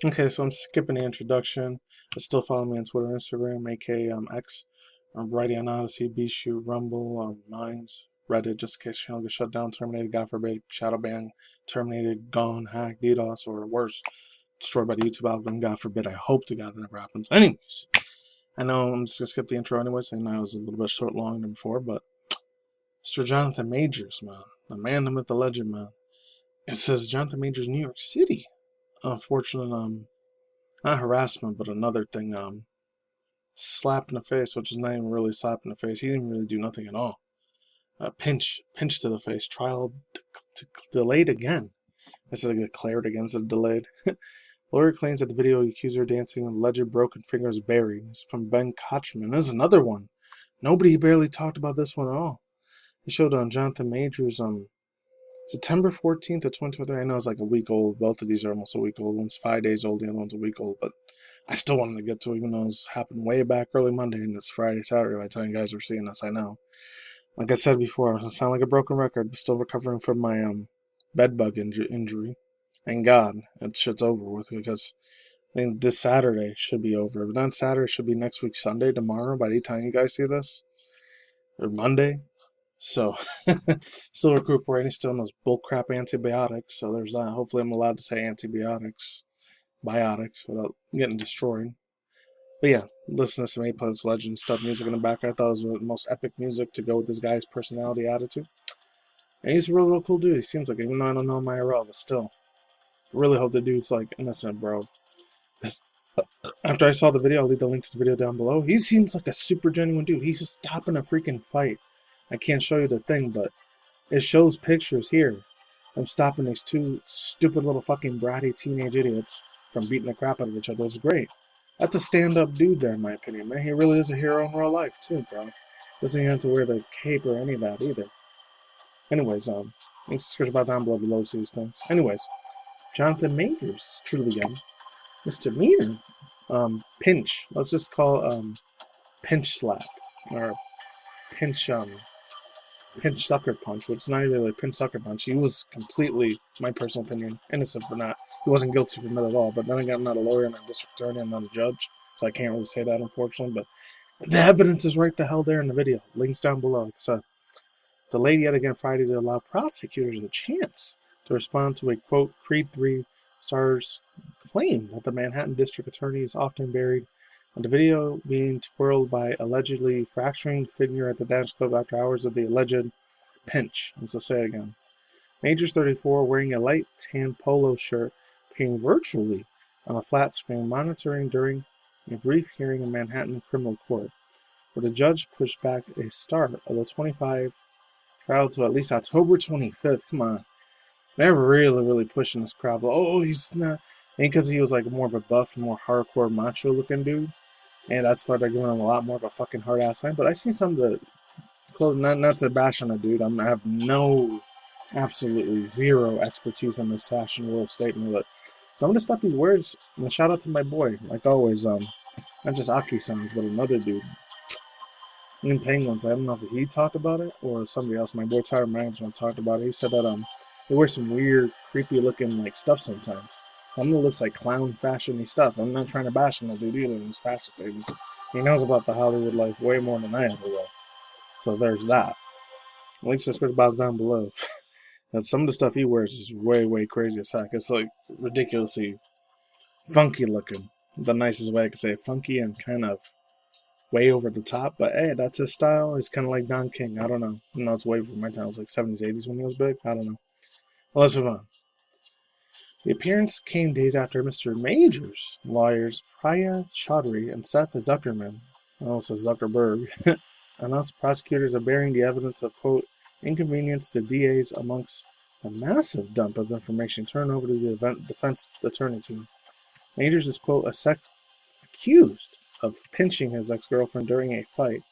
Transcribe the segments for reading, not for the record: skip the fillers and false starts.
Okay, so I'm skipping the introduction. Still follow me on Twitter, Instagram, aka X. I'm writing on Odyssey, BShoot, Rumble, Minds, Reddit, just in case channel gets shut down, terminated, God forbid, shadow ban, terminated, gone, hacked, DDoS, or worse, destroyed by the YouTube algorithm. God forbid. I hope to God that never happens. Anyways, I know I'm just gonna skip the intro anyways. I know I was a little bit short, long than before, but Mr. Jonathan Majors, man, the man, the myth, the legend, man. It says Jonathan Majors, New York City. Unfortunate, not harassment, but another thing, slap in the face, which is not even really slap in the face. He didn't really do nothing at all. Pinch to the face. Trial delayed again. This is declared again, instead of delayed. Lawyer claims that the video accuser dancing with alleged broken fingers buried. It's from Ben Kochman. This is another one. Nobody barely talked about this one at all. He showed on Jonathan Majors September 14th of 2023. I know it's like a week old. Both of these are almost a week old. One's 5 days old, the other one's a week old. But I still wanted to get to it, even though this happened way back early Monday and it's Friday, Saturday by the time you guys are seeing this, I know. Like I said before, I sound like a broken record, but still recovering from my bed bug injury. Thank God that shit's over with, because I think this Saturday should be over. But then Saturday should be next week, Sunday, tomorrow, by the time you guys see this. Or Monday. So, still recuperating, still on those bullcrap antibiotics. So there's that. Hopefully I'm allowed to say antibiotics, biotics, without getting destroyed. But yeah, listen to some A-Plus Legend stuff, music in the background. I thought it was the most epic music to go with this guy's personality, attitude. And he's a real cool dude. He seems like, even though I don't know him IRL, but still. I really hope the dude's like innocent, bro. After I saw the video, I'll leave the link to the video down below. He seems like a super genuine dude. He's just stopping a freaking fight. I can't show you the thing, but it shows pictures here of stopping these two stupid little fucking bratty teenage idiots from beating the crap out of each other. It's great. That's a stand-up dude there, in my opinion, man. He really is a hero in real life, too, bro. Doesn't even have to wear the cape or any of that, either. Anyways, links description about down below to these things. Anyways, Jonathan Majors, truly again. Misdemeanor. Pinch. Let's just call, pinch slap. Or pinch, pinch sucker punch, which is not even really a pinch sucker punch. He was completely, my personal opinion, innocent for that. He wasn't guilty from it at all. But then again, I'm not a lawyer, I'm not a district attorney, I'm not a judge, so I can't really say that, unfortunately. But the evidence is right the hell there in the video. Links down below. So, delayed yet again Friday to allow prosecutors a chance to respond to a quote Creed 3 star's claim that the Manhattan district attorney is often buried, and the video being twirled by allegedly fracturing figure at the dance club after hours of the alleged pinch. Let's say it again. Majors 34 wearing a light tan polo shirt, appearing virtually on a flat screen, monitoring during a brief hearing in Manhattan criminal court, where the judge pushed back a start of the 25 trial to at least October 25th. Come on. They're really pushing this crowd. Oh, he's not. And because he was like more of a buff, more hardcore macho looking dude. And that's why they're giving him a lot more of a fucking hard ass time. But I see some of the clothes, not to bash on a dude. I have no, absolutely zero expertise in this fashion world statement. But some of the stuff he wears, and shout out to my boy, like always, not just Aki-sans, but another dude. In Penguins, I don't know if he talked about it or somebody else. My boy Tyler Management talked about it. He said that they wear some weird, creepy looking like stuff sometimes. Some of it looks like clown fashiony stuff. I'm not trying to bash him, dude, either in his fashion things. He knows about the Hollywood life way more than I ever will. So there's that. Links to the description box down below. And some of the stuff he wears is way crazy as heck. It's like ridiculously funky looking. The nicest way I could say it. Funky and kind of way over the top, but hey, that's his style. He's kind of like Don King. I don't know. No, it's way before my time. It was like 70s, 80s when he was big. I don't know. Well, let's move on. The appearance came days after Mr. Majors' lawyers Priya Chaudhry and Seth Zuckerman, also Zuckerberg, announced prosecutors are bearing the evidence of, quote, inconvenience to DAs amongst a massive dump of information turned over to the defense attorney team. Majors is, quote, accused of pinching his ex-girlfriend during a fight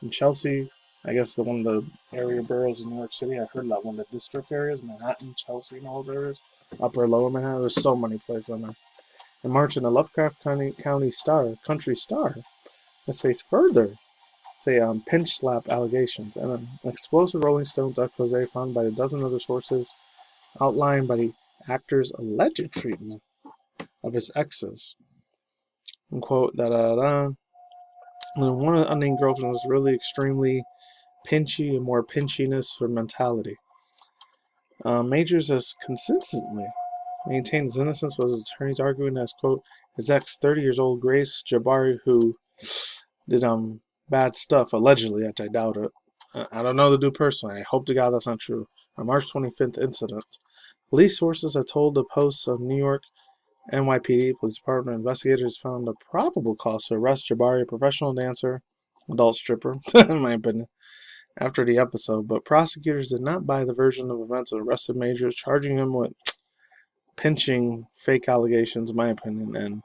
in Chelsea. I guess the one of the area boroughs in New York City. I heard that one of the district areas, Manhattan, Chelsea, and all those areas. Upper Lower Manhattan. There's so many places on there. In March, in the Lovecraft Country Star has faced further, pinch slap allegations, and an explosive Rolling Stone expose found by a dozen other sources outlined by the actor's alleged treatment of his exes. And quote, And one of the unnamed girlfriends was really extremely pinchy and more pinchiness for mentality. Majors has consistently maintained his innocence, with his attorneys arguing as, quote, his ex, 30 years old Grace Jabari, who did bad stuff, allegedly, I doubt it. I don't know the dude personally. I hope to God that's not true. On March 25th incident, police sources have told the Post of New York NYPD Police Department investigators found a probable cause to arrest Jabari, a professional dancer, adult stripper, in my opinion, after the episode, but prosecutors did not buy the version of events that arrested Majors, charging him with pinching fake allegations, in my opinion. And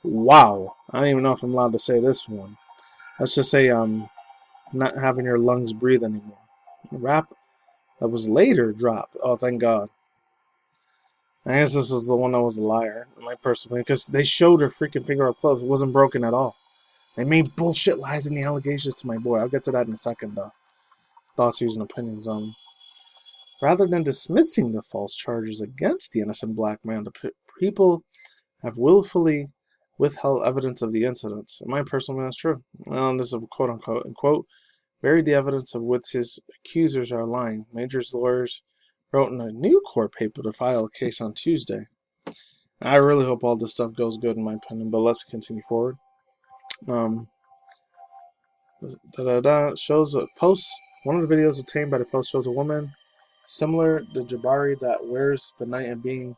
wow, I don't even know if I'm allowed to say this one. Let's just say not having your lungs breathe anymore. A rap that was later dropped. Oh, thank God. I guess this was the one that was a liar, in my personal opinion, because they showed her freaking finger up close. It wasn't broken at all. They made bullshit lies in the allegations to my boy. I'll get to that in a second, though. Thoughts, views, and opinions. Rather than dismissing the false charges against the innocent black man, the people have willfully withheld evidence of the incidents. In my personal opinion, that's true. This is a quote unquote, and quote, buried the evidence of which his accusers are lying. Major's lawyers wrote in a new court paper to file a case on Tuesday. I really hope all this stuff goes good, in my opinion, but let's continue forward. Shows a post. One of the videos obtained by the Post shows a woman similar to Jabari that wears the night of being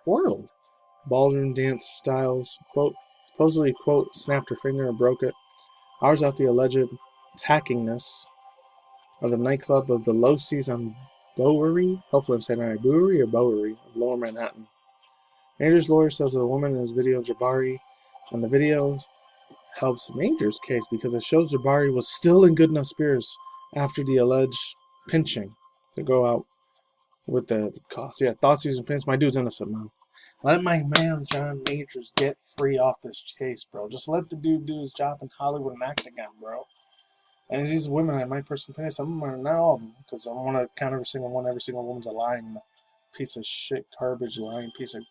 twirled. Ballroom dance styles, quote, supposedly, quote, snapped her finger and broke it. Hours after the alleged attackingness of the nightclub of the Low Seas on Bowery, hopefully I'm saying that right, Bowery or Bowery, of Lower Manhattan. Major's lawyer says the woman in his video of Jabari, and the video helps Major's case because it shows Jabari was still in good enough spirits after the alleged pinching to go out with the cause. Yeah, thoughts, views, and opinions. My dude's innocent, man. Let my man John Majors get free off this case, bro. Just let the dude do his job in Hollywood and act again, bro. And these women, in my personal opinion, some of them are, not all of them, because I want to count every single one. Every single woman's a lying piece of shit, garbage, lying piece of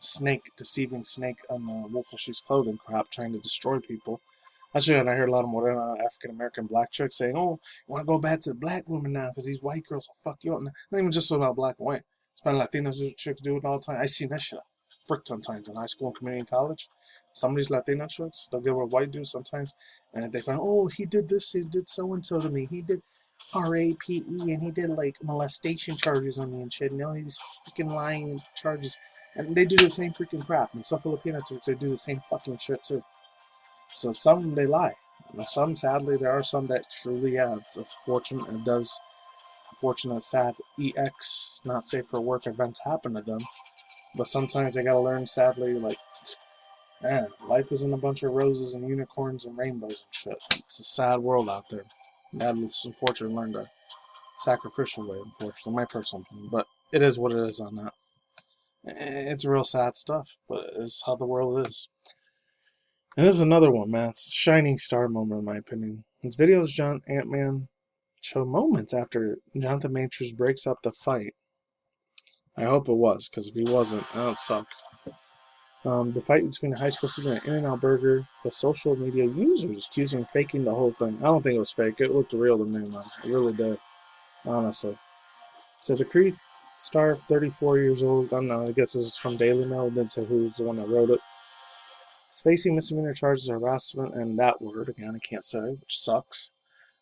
snake, deceiving snake on the wolf in sheep's clothing crap, trying to destroy people. Actually, I heard a lot of more African American black chicks saying, "Oh, you want to go back to the black women now because these white girls will fuck you up." Not even just about black and white. It's been Latinos chicks do it all the time. I seen that shit brick sometimes in high school and community college. Some of these Latino chicks, they'll get with white dudes sometimes, and they find, "Oh, he did this, he did so and so to me, he did RAPE, and he did like molestation charges on me and shit. You know, these freaking lying charges." And they do the same freaking crap. And some Filipino chicks, they do the same fucking shit too. So some, they lie. Some, sadly, there are some that truly, yeah, it's unfortunate. It does, unfortunate, sad, EX, not safe for work events happen to them. But sometimes they gotta learn, sadly, like, man, life isn't a bunch of roses and unicorns and rainbows and shit. It's a sad world out there. And it's unfortunate to learn the sacrificial way, unfortunately, my personal opinion. But it is what it is on that. It's real sad stuff, but it's how the world is. And this is another one, man. It's a shining star moment, in my opinion. His videos, John Ant-Man, show moments after Jonathan Majors breaks up the fight. I hope it was, because if he wasn't, that would suck. The fight between a high school student and In-N-Out Burger, the social media users accusing him of faking the whole thing. I don't think it was fake. It looked real to me, man. It really did, honestly. So the Creed star, 34 years old, I don't know, I guess this is from Daily Mail. It didn't say who's the one that wrote it. He's facing misdemeanor charges of harassment and that word, again, I can't say, which sucks.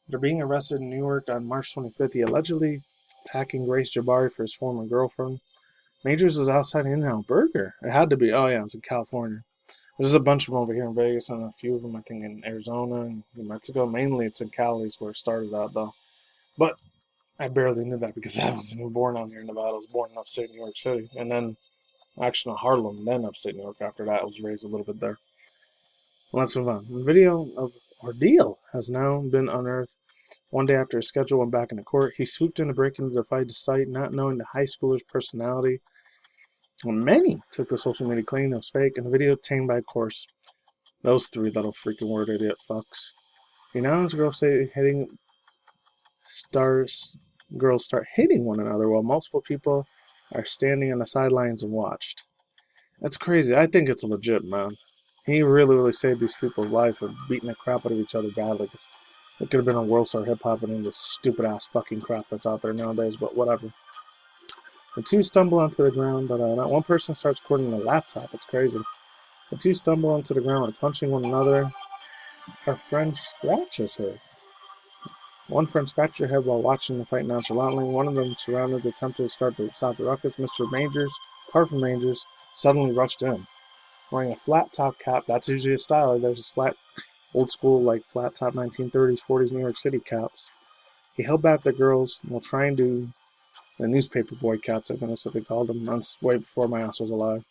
They're being arrested in New York on March 25th. He allegedly attacking Grace Jabari for his former girlfriend. Majors was outside In-N-Out Burger. It had to be. Oh, yeah, it was in California. There's a bunch of them over here in Vegas and a few of them, I think, in Arizona and New Mexico. Mainly it's in Cali's where it started out, though. But I barely knew that because I wasn't even born out here in Nevada. I was born in upstate New York City. And then, actually, in Harlem, then upstate New York. After that, I was raised a little bit there. Let's move on. The video of ordeal has now been unearthed. One day after his schedule went back into court, he swooped in to break into the fight despite not knowing the high schooler's personality. Many took to social media claiming it was fake, and the video obtained by, of course, those three little freaking word idiot fucks. He announced girls start hitting one another while multiple people are standing on the sidelines and watched. That's crazy. I think it's legit, man. He really, really saved these people's lives for beating the crap out of each other badly. Cause it could have been a world star hip hop and in this stupid ass fucking crap that's out there nowadays. But whatever. The two stumble onto the ground, but not one person starts recording a laptop. It's crazy. The two stumble onto the ground and punching one another. Her friend scratches her. One friend scratched her head while watching the fight nonchalantly. One of them surrounded, attempted to stop the ruckus. Mr. Majors, apart from Majors, suddenly rushed in. Wearing a flat top cap, that's usually his style. There's his flat, old school, like flat top 1930s, 40s New York City caps. He held back the girls while trying to the newspaper boy caps. I think that's what they called them. That's way before my ass was alive.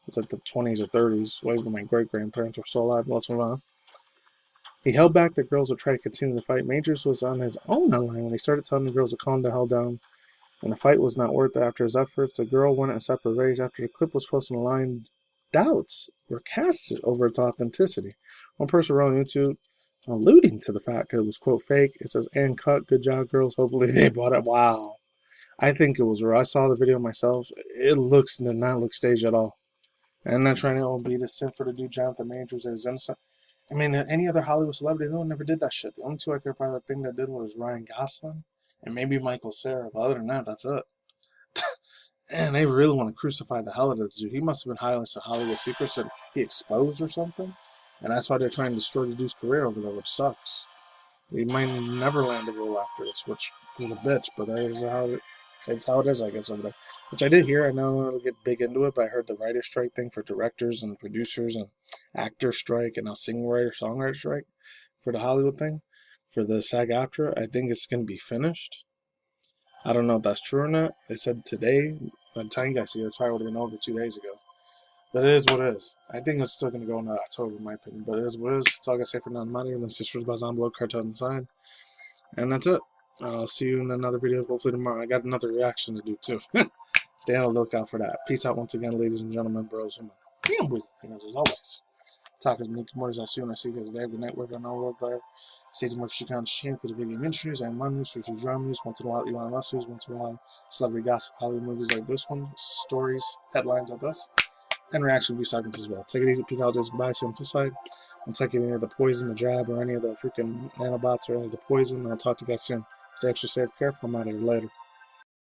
It's like the 20s or 30s, way when my great grandparents were still alive. Let's move on. He held back the girls who tried to continue the fight. Majors was on his own line when he started telling the girls to calm the hell down, and the fight was not worth it. After his efforts, the girl went a separate ways. After the clip was posted online, doubts were casted over its authenticity. One person wrote on YouTube alluding to the fact that it was, quote, fake. It says, and cut, good job, girls. Hopefully they bought it. Wow. I think it was real. I saw the video myself. It did not look staged at all. And I'm not trying to be the sin for the dude Jonathan Majors that was innocent. I mean, any other Hollywood celebrity, no one never did that shit. The only two I could probably think that did was Ryan Gosling and maybe Michael Cera. But other than that, that's it. And they really want to crucify the hell out of this dude. He must have been hiding some Hollywood secrets that he exposed or something. And that's why they're trying to destroy the dude's career over there, which sucks. He might never land a role after this, which is a bitch, but that is how it is, I guess, over there. Which I did hear. I know I'll get big into it, but I heard the writer strike thing for directors and producers and actor strike and now songwriter strike for the Hollywood thing for the SAG-AFTRA. I think it's going to be finished. I don't know if that's true or not. They said today. By the time you guys see it, it probably would have been over 2 days ago. But it is what it is. I think it's still going to go into October, in my opinion. But it is what it is. That's all I got to say for now. Money and the Sisters by Zombie Cartel Inside. And that's it. I'll see you in another video hopefully tomorrow. I got another reaction to do too. Stay on the lookout for that. Peace out once again, ladies and gentlemen, bros, and damn with fingers as always. Talking to Nick Mortis, I'll see you when I see you guys today. Good night, work on our world there. Stay tuned for Chicago Champ for the video ministries and my news, which is drama news. Once in a while, Elon Musk news. Once in a while, celebrity gossip, Hollywood movies like this one, stories, headlines like this, and reaction view segments as well. Take it easy. Peace out. Just goodbye. See you on the side. I'm taking any of the poison, the jab, or any of the freaking nanobots or any of the poison. I'll talk to you guys soon. Stay extra safe, careful. I'm out of here later.